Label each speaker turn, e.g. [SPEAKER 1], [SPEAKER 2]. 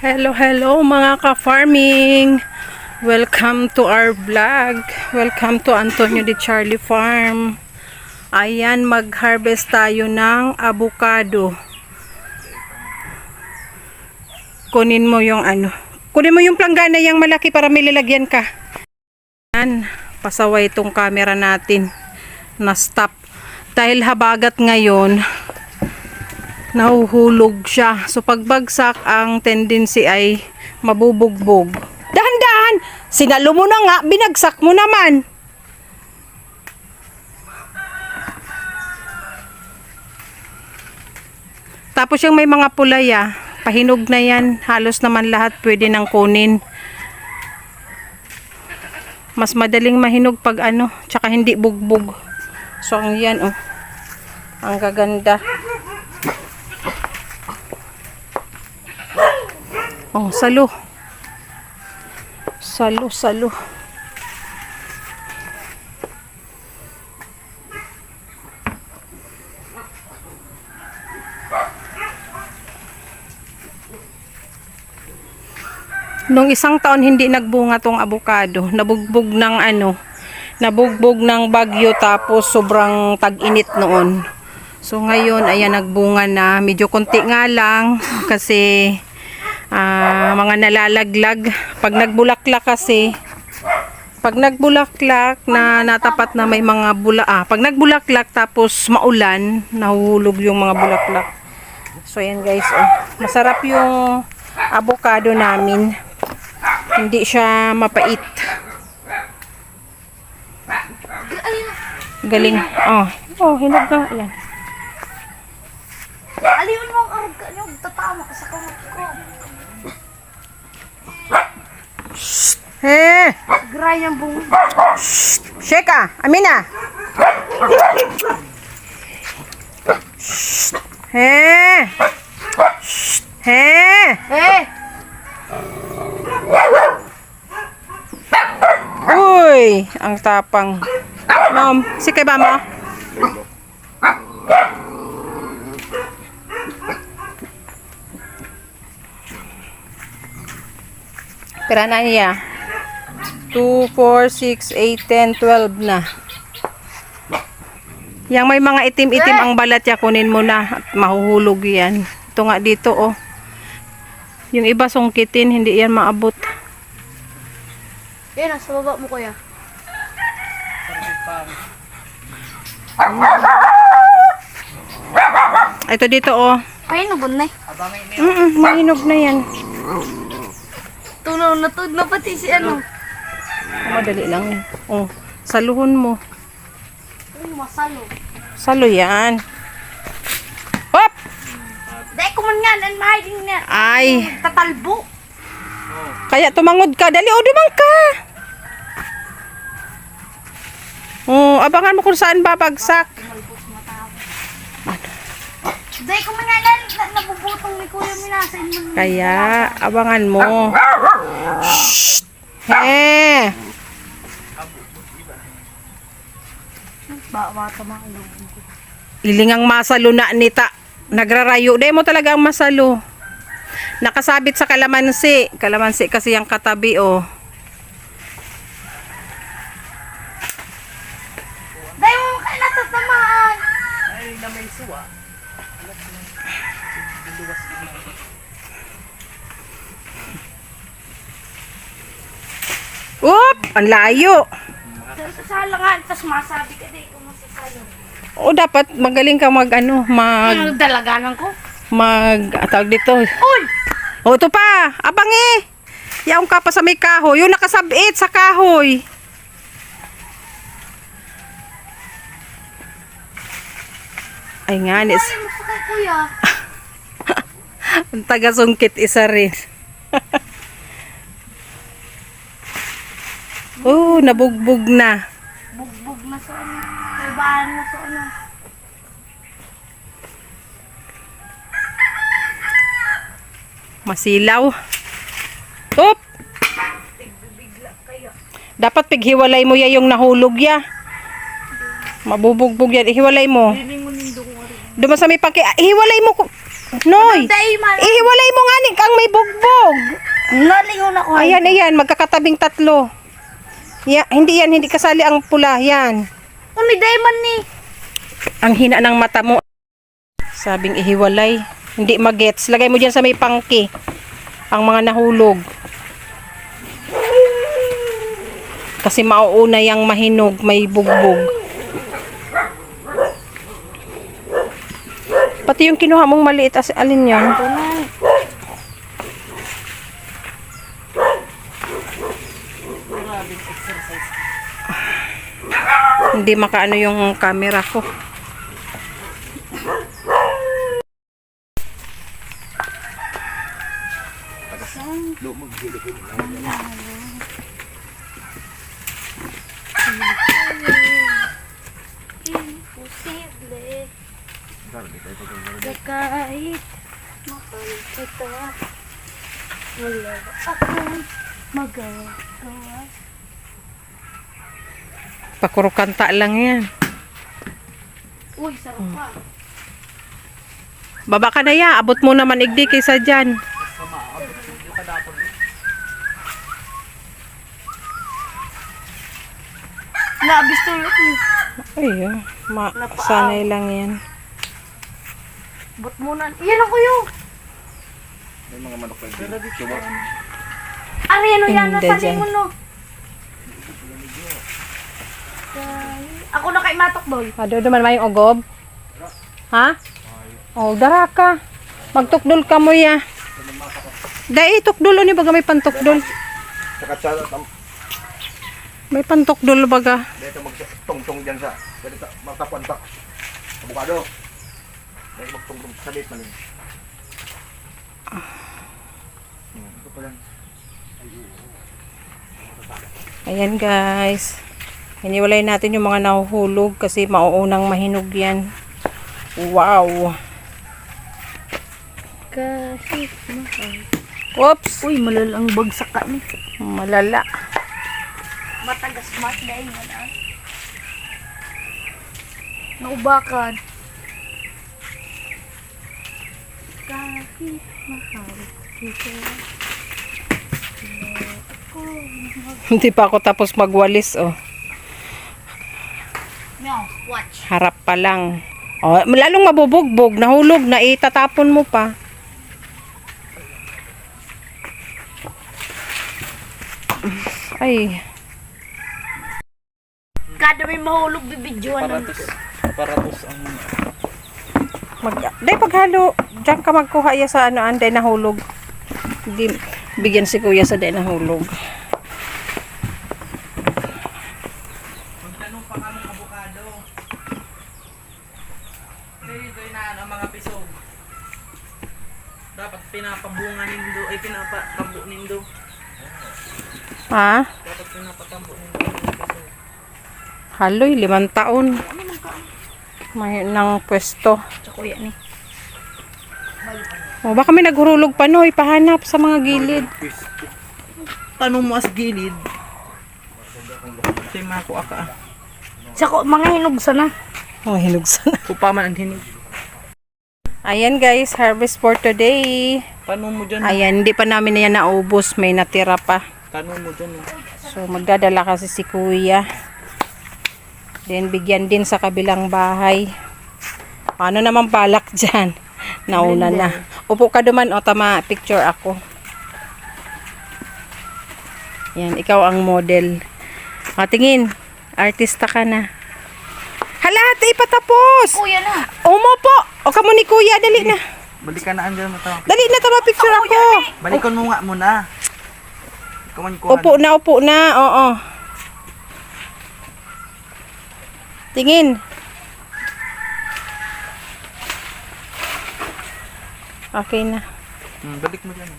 [SPEAKER 1] Hello mga ka-farming. Welcome to our vlog. Welcome to Antonio de Charlie Farm. Ayan, mag-harvest tayo ng avocado. Kunin mo yung Kunin mo yung planggana yang malaki para may lalagyan ka. Ayan, pasaway itong camera natin. Na-stop. Dahil habagat ngayon, nahuhulog siya. So pagbagsak, ang tendency ay mabubugbog. Dahan-dahan! Sinalo mo na nga, binagsak mo naman. Tapos yung may mga pulaya, pahinog na yan. Halos naman lahat pwede nang kunin. Mas madaling mahinog pag tsaka hindi bugbog. So ang yan, ang gaganda. Salo. Salo. Nung isang taon hindi nagbunga tong avocado, nabugbog ng bagyo tapos sobrang tag-init noon. So ngayon ayan, nagbunga na, medyo konti nga lang kasi mga nalalaglag. Pag nagbulaklak na natapat na may mga pag nagbulaklak tapos maulan, nahuhulog yung mga bulaklak. So ayan guys, masarap yung avocado namin. Hindi siya mapait. Galing. Hinog na. Ayan.
[SPEAKER 2] Aliwan mo ang arag ka, tatama ka sa kamot ko. Gray ang bunga.
[SPEAKER 1] Sheka, Amina. Uy, ang tapang. Nom, si kay ba mo? Pera na niya. 2, 4, 6, 8, 10, 12 na. Yang may mga itim-itim ang balat niya, kunin mo na at mahuhulog yan. Ito nga dito, Yung iba sungkitin, hindi yan maabot.
[SPEAKER 2] Yan, nasa baba mo kuya.
[SPEAKER 1] Ito dito,
[SPEAKER 2] Ay, nabon na
[SPEAKER 1] mahinog na yan.
[SPEAKER 2] Tunaw na tud na pati si
[SPEAKER 1] Madali lang yan. Saluhon mo.
[SPEAKER 2] Masalo.
[SPEAKER 1] Salo yan. Hop!
[SPEAKER 2] Dahil ko man nga, mahiding na.
[SPEAKER 1] Ay.
[SPEAKER 2] Tatalbo.
[SPEAKER 1] Kaya tumangod ka. Dali, dumang ka. Abangan mo kung saan babagsak.
[SPEAKER 2] Dahil ko man nga, nabubutong ni Kuya Minasin.
[SPEAKER 1] Kaya, abangan mo. Shhh! Ilingang masalo na nita. Nagrarayo. Dahil mo talaga ang masalo. Nakasabit sa kalamansi. Kalamansi kasi yung katabi,
[SPEAKER 2] Dahil mo kayo natatamaan.
[SPEAKER 3] Ay, na may suwa.
[SPEAKER 1] Oop! Ang layo.
[SPEAKER 2] Sa langan, tapos masabi ka dahil kung masasalo.
[SPEAKER 1] Dapat magaling ka
[SPEAKER 2] Dalaganan ko.
[SPEAKER 1] tawag dito.
[SPEAKER 2] Uy!
[SPEAKER 1] Ito pa. Abang Yaong ka pa sa may kahoy. Yung nakasabit sa kahoy. Ay nga,
[SPEAKER 2] Ay, masakay kuya.
[SPEAKER 1] ang taga-sungkit isa rin. Nabugbog na.
[SPEAKER 2] Bugbog na sa Ibaan na sa
[SPEAKER 1] Masilaw. Top! Dapat pighiwalay mo yung nahulog ya. Mabubugbog yan. Ihiwalay mo. Duman sa may paki. Ihiwalay mo. Noy! Ihiwalay mo nga ni kang may bugbog. Ayan, ayan, magkakatabing tatlo. Hindi kasali ang pula, yan.
[SPEAKER 2] Oh, may diamond ni.
[SPEAKER 1] Ang hina ng mata mo. Sabing ihiwalay. Hindi magets. Lagay mo dyan sa may pangki. Ang mga nahulog. Kasi mauuna yung mahinog, may bugbog. Pati yung kinuha mong maliit, alin yan? Hindi makaano yung camera ko.
[SPEAKER 2] Imposible. Kahit mahal kita, wala akong magagawa.
[SPEAKER 1] Pakurukanta lang yan.
[SPEAKER 2] Uy, sarap pa.
[SPEAKER 1] Baba ka na ya. Abot mo naman igdi kaysa dyan.
[SPEAKER 2] Labis tulot mo.
[SPEAKER 1] Ayun. Sanay lang yan.
[SPEAKER 2] Ba't muna? Iyan ako yun.
[SPEAKER 4] May mga manok pa dito.
[SPEAKER 2] Ano yan o yan?
[SPEAKER 1] Hindi
[SPEAKER 2] Nasali
[SPEAKER 1] dyan.
[SPEAKER 2] mo no? Ako na kay Matok Boy.
[SPEAKER 1] Ado naman may ogob. Ha? Oh, dara ka. Magtukdol ka mo ya. Dai tukdol ni baga may pantukdol.
[SPEAKER 4] Saka sa
[SPEAKER 1] May pantukdol baga.
[SPEAKER 4] dito magtungtong diyan sa dito matapuan pa. Abukado. Dito magtungtong sa dito man. Ito pa lang.
[SPEAKER 1] Ayan guys. Hiniwalay natin yung mga nahuhulog kasi mauunang mahinog yan. Wow.
[SPEAKER 2] Kahit mahal.
[SPEAKER 1] Whoops.
[SPEAKER 2] Uy, malalang bagsak ka ni.
[SPEAKER 1] Malala.
[SPEAKER 2] Matagas smart dahil mo na. Naubakan. Kahit mahal kita.
[SPEAKER 1] Hindi pa ako tapos magwalis oh.
[SPEAKER 2] No, watch.
[SPEAKER 1] Harap pa lang. Oh, lalong mabubugbog, nahulog na itatapon mo pa. Ay,
[SPEAKER 2] Kada may mahulog bibidyoan ng
[SPEAKER 4] Aparatos ang
[SPEAKER 1] dahil paghalo, diyan ka magkuha ya sa ano, anday nahulog. Hindi, bigyan si kuya sa day nahulog.
[SPEAKER 3] Magtanong pa kami abukado. Dito na ang mga pisog. Dapat pinapabunga nindo ay pinapatabo nindo.
[SPEAKER 1] Ha?
[SPEAKER 3] Dapat pinapatambo nindo ng pisog.
[SPEAKER 1] Haloy, 5 taon. May nang pwesto.
[SPEAKER 2] sa kuya ni.
[SPEAKER 1] Oh, baka may naghurulog pa no, ipahanap sa mga gilid.
[SPEAKER 3] Tanong mo as gilid. Say mako aka.
[SPEAKER 2] Sa ko, mga hinog sana.
[SPEAKER 1] Oh, hinugsan.
[SPEAKER 3] Kupaman ang hinig.
[SPEAKER 1] Ayan guys, harvest for today.
[SPEAKER 3] Tanong mo dyan.
[SPEAKER 1] Ayan, hindi pa namin na yan naubos, may natira pa.
[SPEAKER 3] Tanong mo dyan.
[SPEAKER 1] So, magdadala kasi si kuya. Then, bigyan din sa kabilang bahay. Ano naman balak dyan? Nauna na. Upo ka duman, o tama, picture ako. Yan, ikaw ang model. O, tingin. Artista ka na. Hala, ate, patapos!
[SPEAKER 2] Kuya na.
[SPEAKER 1] Umupo! O, kamo ni kuya, dali na.
[SPEAKER 3] Balikan na andyan mo to.
[SPEAKER 1] Dali na, tama, picture ako.
[SPEAKER 3] Balikan mo nga muna. Ikaw man kuhan.
[SPEAKER 1] Upo na, oo. Tingin. Okay na.
[SPEAKER 3] Balik mo dyan.